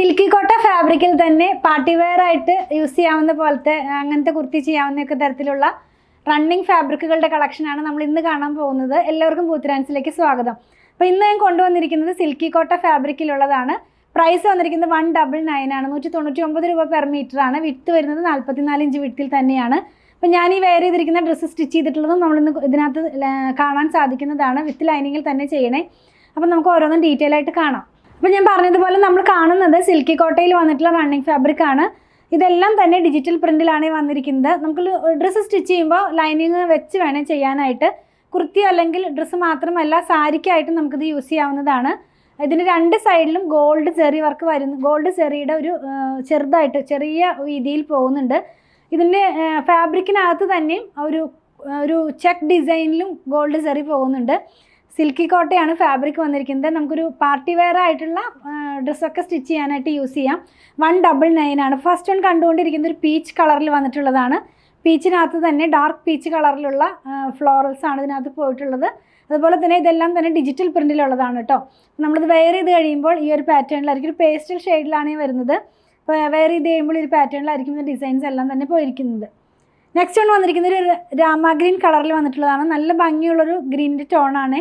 Silky കോട്ട ഫാബ്രിക്കിൽ തന്നെ പാർട്ടി വെയർ ആയിട്ട് യൂസ് ചെയ്യാവുന്ന പോലത്തെ അങ്ങനത്തെ കുർത്തി ചെയ്യാവുന്നൊക്കെ തരത്തിലുള്ള റണ്ണിങ് ഫാബ്രിക്കുകളുടെ കളക്ഷനാണ് നമ്മൾ ഇന്ന് കാണാൻ പോകുന്നത്. എല്ലാവർക്കും പൂത്തിരാൻസിലേക്ക് സ്വാഗതം. അപ്പോൾ ഇന്ന് ഞാൻ കൊണ്ടുവന്നിരിക്കുന്നത് സിൽക്കി കോട്ട ഫാബ്രിക്കിലുള്ളതാണ്. പ്രൈസ് വന്നിരിക്കുന്നത് 199 ആണ്. 199 രൂപ പെർ മീറ്റർ ആണ്. വിട്ട് വരുന്നത് 44 ഇഞ്ച് വിട്ടിൽ തന്നെയാണ്. അപ്പോൾ ഞാൻ ഈ വെയർ ചെയ്തിരിക്കുന്ന ഡ്രസ്സ് സ്റ്റിച്ച് ചെയ്തിട്ടുള്ളതും നമ്മളിന്ന് ഇതിനകത്ത് കാണാൻ സാധിക്കുന്നതാണ്. വിത്ത് ലൈനിങ്ങിൽ തന്നെ ചെയ്യണേ. അപ്പോൾ നമുക്ക് ഓരോന്നും ഡീറ്റെയിൽ ആയിട്ട് കാണാം. അപ്പോൾ ഞാൻ പറഞ്ഞതുപോലെ നമ്മൾ കാണുന്നത് സിൽക്കി കോട്ടയിൽ വന്നിട്ടുള്ള റണ്ണിങ് ഫാബ്രിക് ആണ്. ഇതെല്ലാം തന്നെ ഡിജിറ്റൽ പ്രിൻറ്റിലാണ് വന്നിരിക്കുന്നത്. നമുക്ക് ഡ്രസ്സ് സ്റ്റിച്ച് ചെയ്യുമ്പോൾ ലൈനിങ് വെച്ച് വേണേൽ ചെയ്യാനായിട്ട്. കുർത്തി അല്ലെങ്കിൽ ഡ്രസ്സ് മാത്രമല്ല, സാരിക്കായിട്ട് നമുക്കിത് യൂസ് ചെയ്യാവുന്നതാണ്. ഇതിന് രണ്ട് സൈഡിലും ഗോൾഡ് ചെറി വർക്ക് വരുന്നു. ഗോൾഡ് ചെറിയുടെ ഒരു ചെറുതായിട്ട് ചെറിയ വീതിയിൽ പോകുന്നുണ്ട്. ഇതിൻ്റെ ഫാബ്രിക്കിനകത്ത് തന്നെയും ഒരു ചെക്ക് ഡിസൈനിലും ഗോൾഡ് ചെറി പോകുന്നുണ്ട്. സിൽക്കി കോട്ടയാണ് ഫാബ്രിക് വന്നിരിക്കുന്നത്. നമുക്കൊരു പാർട്ടി വെയർ ആയിട്ടുള്ള ഡ്രസ്സൊക്കെ സ്റ്റിച്ച് ചെയ്യാനായിട്ട് യൂസ് ചെയ്യാം. 199 ആണ്. ഫസ്റ്റ് വൺ കണ്ടുകൊണ്ടിരിക്കുന്നത് ഒരു പീച്ച് കളറിൽ വന്നിട്ടുള്ളതാണ്. പീച്ചിനകത്ത് തന്നെ ഡാർക്ക് പീച്ച് കളറിലുള്ള ഫ്ലോറൽസ് ആണ് ഇതിനകത്ത് പോയിട്ടുള്ളത്. അതുപോലെ തന്നെ ഇതെല്ലാം തന്നെ ഡിജിറ്റൽ പ്രിൻറ്റിലുള്ളതാണ് കേട്ടോ. നമ്മളിത് വെയർ ചെയ്ത് കഴിയുമ്പോൾ ഈ ഒരു പാറ്റേണിലായിരിക്കും, ഒരു പേസ്റ്റൽ ഷെയ്ഡിലാണ് വരുന്നത്. അപ്പോൾ വെയർ ചെയ്ത് കഴിയുമ്പോൾ ഈ ഒരു പാറ്റേണിലായിരിക്കും ഇതിൻ്റെ ഡിസൈൻസ് എല്ലാം തന്നെ പോയിരിക്കുന്നത്. നെക്സ്റ്റ് വൺ വന്നിരിക്കുന്നത് ഒരു രാമ ഗ്രീൻ കളറിൽ വന്നിട്ടുള്ളതാണ്. നല്ല ഭംഗിയുള്ളൊരു ഗ്രീനിൻ്റെ ടോണാണ്.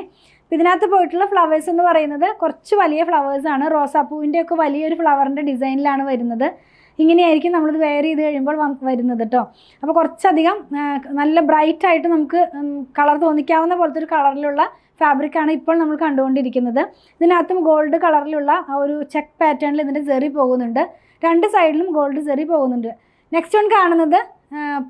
ഇതിനകത്ത് പോയിട്ടുള്ള ഫ്ലവേഴ്സ് എന്ന് പറയുന്നത് കുറച്ച് വലിയ ഫ്ലവേഴ്സാണ്. റോസാപ്പൂവിൻ്റെ ഒക്കെ വലിയൊരു ഫ്ലവറിൻ്റെ ഡിസൈനിലാണ് വരുന്നത്. ഇങ്ങനെയായിരിക്കും നമ്മളിത് വെയർ ചെയ്ത് കഴിയുമ്പോൾ വരുന്നത് കേട്ടോ. അപ്പോൾ കുറച്ചധികം നല്ല ബ്രൈറ്റ് ആയിട്ട് നമുക്ക് കളർ തോന്നിക്കാവുന്ന പോലത്തെ ഒരു കളറിലുള്ള ഫാബ്രിക്കാണ് ഇപ്പോൾ നമ്മൾ കണ്ടുകൊണ്ടിരിക്കുന്നത്. ഇതിനകത്തും ഗോൾഡ് കളറിലുള്ള ആ ഒരു ചെക്ക് പാറ്റേണിൽ ഇതിൻ്റെ സെറി പോകുന്നുണ്ട്. രണ്ട് സൈഡിലും ഗോൾഡ് സെറി പോകുന്നുണ്ട്. നെക്സ്റ്റ് വൺ കാണുന്നത്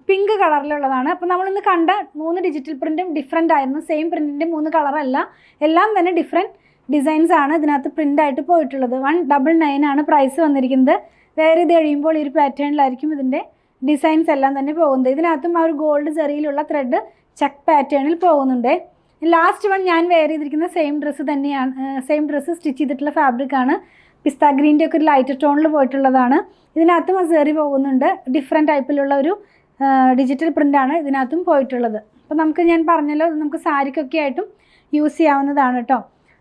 പിങ്ക് കളറിലുള്ളതാണ്. അപ്പോൾ നമ്മളിന്ന് കണ്ട 3 ഡിജിറ്റൽ പ്രിൻറ്റും ഡിഫറെൻ്റ് ആയിരുന്നു. സെയിം പ്രിൻറ്റിൻ്റെ 3 കളറല്ല, എല്ലാം തന്നെ ഡിഫറെൻറ്റ് ഡിസൈൻസ് ആണ് ഇതിനകത്ത് പ്രിൻ്റായിട്ട് പോയിട്ടുള്ളത്. 199 ആണ് പ്രൈസ് വന്നിരിക്കുന്നത്. വെയർ ചെയ്ത് കഴിയുമ്പോൾ ഈ ഒരു പാറ്റേണിലായിരിക്കും ഇതിൻ്റെ ഡിസൈൻസ് എല്ലാം തന്നെ പോകുന്നത്. ഇതിനകത്തും ആ ഒരു ഗോൾഡ് ചെറിയിലുള്ള ത്രെഡ് ചെക്ക് പാറ്റേണിൽ പോകുന്നുണ്ട്. ലാസ്റ്റ് വൺ ഞാൻ വെയർ ചെയ്തിരിക്കുന്ന സെയിം ഡ്രസ്സ് തന്നെയാണ്. സെയിം ഡ്രസ്സ് സ്റ്റിച്ച് ചെയ്തിട്ടുള്ള ഫാബ്രിക്കാണ്. പിസ്ത ഗ്രീൻ്റെ ഒക്കെ ഒരു ലൈറ്റ് ടോണിൽ പോയിട്ടുള്ളതാണ്. ഇതിനകത്തും ആ സെറി പോകുന്നുണ്ട്. ഡിഫറെൻറ്റ് ടൈപ്പിലുള്ള ഒരു ഡിജിറ്റൽ പ്രിൻ്റാണ് ഇതിനകത്തും പോയിട്ടുള്ളത്. അപ്പോൾ നമുക്ക് ഞാൻ പറഞ്ഞല്ലോ, നമുക്ക് സാരിക്കൊക്കെ ആയിട്ടും യൂസ് ചെയ്യാവുന്നതാണ് കേട്ടോ.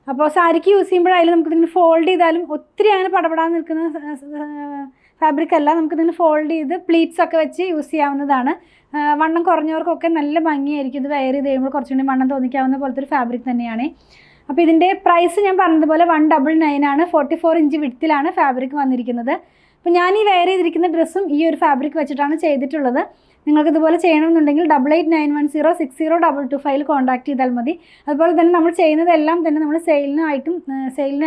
അപ്പോൾ സാരിക്ക് യൂസ് ചെയ്യുമ്പോഴായാലും നമുക്കിതിങ്ങനെ ഫോൾഡ് ചെയ്താലും ഒത്തിരി അങ്ങനെ പടപെടാൻ നിൽക്കുന്ന ഫാബ്രിക് അല്ല. നമുക്കിതിങ്ങനെ ഫോൾഡ് ചെയ്ത് പ്ലീറ്റ്സ് ഒക്കെ വെച്ച് യൂസ് ചെയ്യാവുന്നതാണ്. വണ്ണം കുറഞ്ഞവർക്കൊക്കെ നല്ല ഭംഗിയായിരിക്കും ഇത് വെയർ ചെയ്ത് കഴിയുമ്പോൾ. കുറച്ചുകൂടി വണ്ണം തോന്നിക്കാവുന്ന പോലത്തെ ഒരു ഫാബ്രിക് തന്നെയാണ്. അപ്പോൾ ഇതിൻ്റെ പ്രൈസ് ഞാൻ പറഞ്ഞതുപോലെ 199 ആണ്. 44 ഇഞ്ച് വിഡ്ത്തിലാണ് ഫാബ്രിക് വന്നിരിക്കുന്നത്. അപ്പോൾ ഞാൻ ഈ വെയർ ചെയ്തിരിക്കുന്ന ഡ്രസ്സും ഈ ഒരു ഫാബ്രിക് വെച്ചിട്ടാണ് ചെയ്തിട്ടുള്ളത്. നിങ്ങൾക്ക് ഇതുപോലെ ചെയ്യണമെന്നുണ്ടെങ്കിൽ 8891060225 കോൺടാക്ട് ചെയ്താൽ മതി. അതുപോലെ തന്നെ നമ്മൾ ചെയ്യുന്നതെല്ലാം തന്നെ നമ്മൾ സെയിലിന്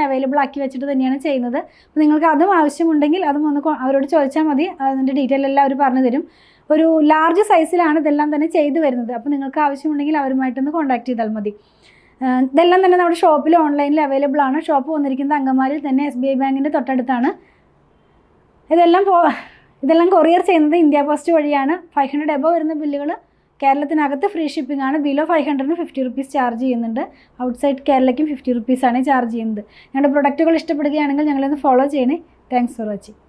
അവൈലബിൾ ആക്കി വെച്ചിട്ട് തന്നെയാണ് ചെയ്യുന്നത്. അപ്പോൾ നിങ്ങൾക്ക് അതും ആവശ്യമുണ്ടെങ്കിൽ അതും ഒന്ന് അവരോട് ചോദിച്ചാൽ മതി. അതിൻ്റെ ഡീറ്റെയിൽ എല്ലാം അവർ പറഞ്ഞു തരും. ഒരു ലാർജ് സൈസിലാണ് ഇതെല്ലാം തന്നെ ചെയ്തു വരുന്നത്. അപ്പോൾ നിങ്ങൾക്ക് ആവശ്യമുണ്ടെങ്കിൽ അവരുമായിട്ടൊന്ന് കോൺടാക്ട് ചെയ്താൽ മതി. ഇതെല്ലാം തന്നെ നമ്മുടെ ഷോപ്പിൽ ഓൺലൈനിൽ അവൈലബിൾ ആണ്. ഷോപ്പ് വന്നിരിക്കുന്നത് അങ്കമാലിയിൽ തന്നെ SBI ബാങ്കിൻ്റെ തൊട്ടടുത്താണ്. ഇതെല്ലാം കൊറിയർ ചെയ്യുന്നത് ഇന്ത്യ പോസ്റ്റ് വഴിയാണ്. 500 എബോ വരുന്ന ബില്ലുകൾ കേരളത്തിനകത്ത് ഫ്രീ ഷിപ്പിംഗ് ആണ്. ബിലോ 500 50 റുപ്പീസ് ചാർജ് ചെയ്യുന്നുണ്ട്. ഔട്ട്സൈഡ് കേരളയ്ക്കും 50 റുപ്പീസാണ് ചാർജ് ചെയ്യുന്നത്. ഞങ്ങളുടെ പ്രൊഡക്റ്റുകൾ ഇഷ്ടപ്പെടുകയാണെങ്കിൽ ഞങ്ങളൊന്ന് ഫോളോ ചെയ്യണേ. Thanks for watching.